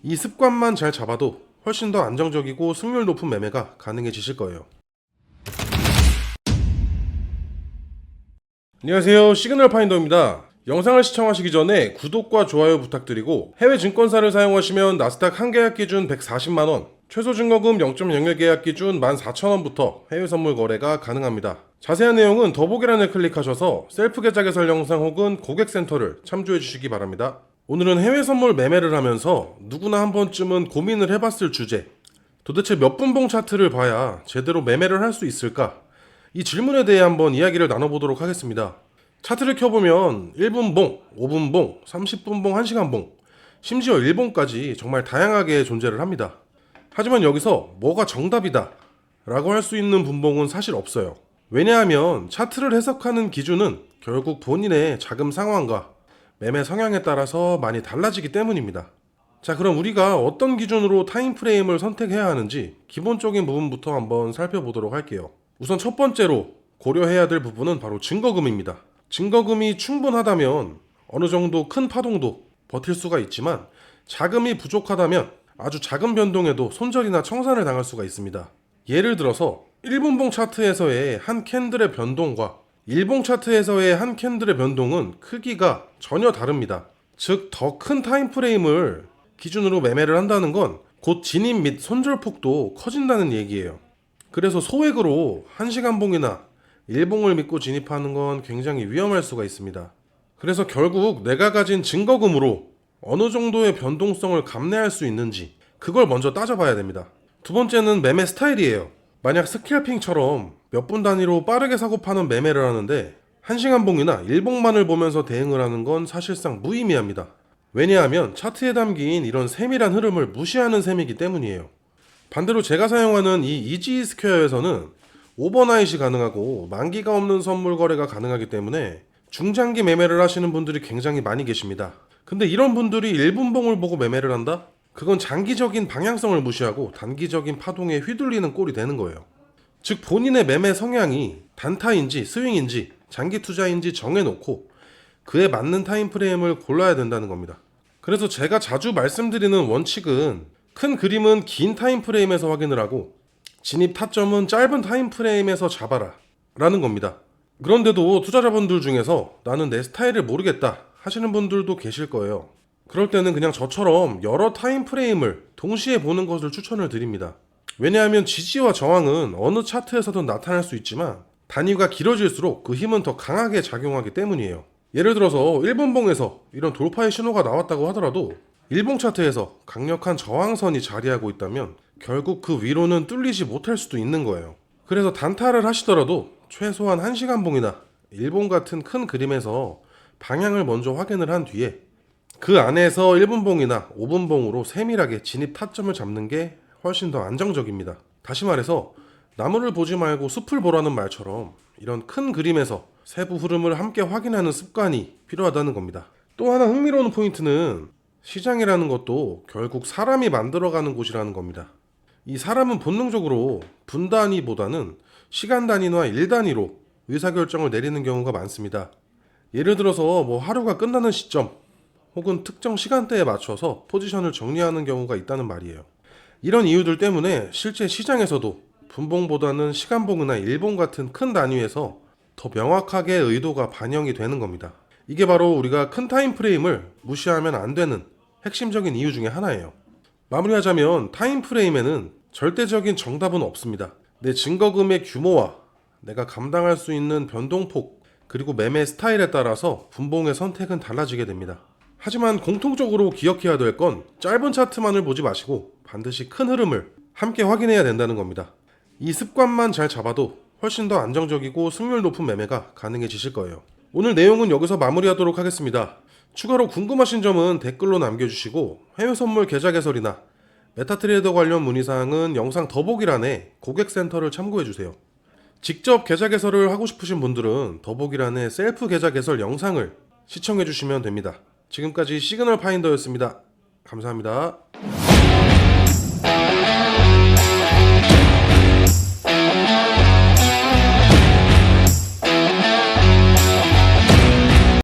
이 습관만 잘 잡아도 훨씬 더 안정적이고 승률 높은 매매가 가능해지실 거예요. 안녕하세요, 시그널 파인더입니다. 영상을 시청하시기 전에 구독과 좋아요 부탁드리고, 해외 증권사를 사용하시면 나스닥 한 계약 기준 140만원, 최소 증거금 0.01 계약 기준 14,000원부터 해외 선물 거래가 가능합니다. 자세한 내용은 더보기란을 클릭하셔서 셀프 계좌 개설 영상 혹은 고객센터를 참조해 주시기 바랍니다. 오늘은 해외 선물 매매를 하면서 누구나 한 번쯤은 고민을 해봤을 주제, 도대체 몇 분봉 차트를 봐야 제대로 매매를 할 수 있을까? 이 질문에 대해 한번 이야기를 나눠보도록 하겠습니다. 차트를 켜보면 1분봉, 5분봉, 30분봉, 1시간봉, 심지어 1봉까지 정말 다양하게 존재를 합니다. 하지만 여기서 뭐가 정답이다 라고 할 수 있는 분봉은 사실 없어요. 왜냐하면 차트를 해석하는 기준은 결국 본인의 자금 상황과 매매 성향에 따라서 많이 달라지기 때문입니다. 자, 그럼 우리가 어떤 기준으로 타임프레임을 선택해야 하는지 기본적인 부분부터 한번 살펴보도록 할게요. 우선 첫 번째로 고려해야 될 부분은 바로 증거금입니다. 증거금이 충분하다면 어느 정도 큰 파동도 버틸 수가 있지만, 자금이 부족하다면 아주 작은 변동에도 손절이나 청산을 당할 수가 있습니다. 예를 들어서 1분봉 차트에서의 한 캔들의 변동과 1봉 차트에서의 한 캔들의 변동은 크기가 전혀 다릅니다. 즉, 더 큰 타임프레임을 기준으로 매매를 한다는 건 곧 진입 및 손절폭도 커진다는 얘기예요. 그래서 소액으로 1시간봉이나 1봉을 믿고 진입하는 건 굉장히 위험할 수가 있습니다. 그래서 결국 내가 가진 증거금으로 어느 정도의 변동성을 감내할 수 있는지, 그걸 먼저 따져봐야 됩니다. 두 번째는 매매 스타일이에요. 만약 스캘핑처럼 몇 분 단위로 빠르게 사고 파는 매매를 하는데 1시간봉이나 1봉만을 보면서 대응을 하는 건 사실상 무의미합니다. 왜냐하면 차트에 담긴 이런 세밀한 흐름을 무시하는 셈이기 때문이에요. 반대로 제가 사용하는 이 이지 스퀘어에서는 오버나잇이 가능하고 만기가 없는 선물 거래가 가능하기 때문에 중장기 매매를 하시는 분들이 굉장히 많이 계십니다. 근데 이런 분들이 1분봉을 보고 매매를 한다? 그건 장기적인 방향성을 무시하고 단기적인 파동에 휘둘리는 꼴이 되는 거예요. 즉, 본인의 매매 성향이 단타인지 스윙인지 장기 투자인지 정해놓고 그에 맞는 타임프레임을 골라야 된다는 겁니다. 그래서 제가 자주 말씀드리는 원칙은, 큰 그림은 긴 타임프레임에서 확인을 하고 진입 타점은 짧은 타임프레임에서 잡아라 라는 겁니다. 그런데도 투자자분들 중에서 나는 내 스타일을 모르겠다 하시는 분들도 계실 거예요. 그럴 때는 그냥 저처럼 여러 타임프레임을 동시에 보는 것을 추천을 드립니다. 왜냐하면 지지와 저항은 어느 차트에서든 나타날 수 있지만 단위가 길어질수록 그 힘은 더 강하게 작용하기 때문이에요. 예를 들어서 1분봉에서 이런 돌파의 신호가 나왔다고 하더라도 1봉 차트에서 강력한 저항선이 자리하고 있다면 결국 그 위로는 뚫리지 못할 수도 있는 거예요. 그래서 단타를 하시더라도 최소한 1시간봉이나 1봉 같은 큰 그림에서 방향을 먼저 확인을 한 뒤에 그 안에서 1분봉이나 5분봉으로 세밀하게 진입 타점을 잡는 게 훨씬 더 안정적입니다. 다시 말해서 나무를 보지 말고 숲을 보라는 말처럼 이런 큰 그림에서 세부 흐름을 함께 확인하는 습관이 필요하다는 겁니다. 또 하나 흥미로운 포인트는, 시장이라는 것도 결국 사람이 만들어가는 곳이라는 겁니다. 이 사람은 본능적으로 분 단위보다는 시간 단위나 일 단위로 의사결정을 내리는 경우가 많습니다. 예를 들어서 하루가 끝나는 시점 혹은 특정 시간대에 맞춰서 포지션을 정리하는 경우가 있다는 말이에요. 이런 이유들 때문에 실제 시장에서도 분봉보다는 시간봉이나 일봉 같은 큰 단위에서 더 명확하게 의도가 반영이 되는 겁니다. 이게 바로 우리가 큰 타임프레임을 무시하면 안 되는 핵심적인 이유 중에 하나예요. 마무리하자면 타임프레임에는 절대적인 정답은 없습니다. 내 증거금의 규모와 내가 감당할 수 있는 변동폭, 그리고 매매 스타일에 따라서 분봉의 선택은 달라지게 됩니다. 하지만 공통적으로 기억해야 될 건, 짧은 차트만을 보지 마시고 반드시 큰 흐름을 함께 확인해야 된다는 겁니다. 이 습관만 잘 잡아도 훨씬 더 안정적이고 승률 높은 매매가 가능해지실 거예요. 오늘 내용은 여기서 마무리하도록 하겠습니다. 추가로 궁금하신 점은 댓글로 남겨주시고, 해외 선물 계좌 개설이나 메타트레이더 관련 문의사항은 영상 더보기란에 고객센터를 참고해주세요. 직접 계좌 개설을 하고 싶으신 분들은 더보기란에 셀프 계좌 개설 영상을 시청해주시면 됩니다. 지금까지 시그널 파인더였습니다. 감사합니다.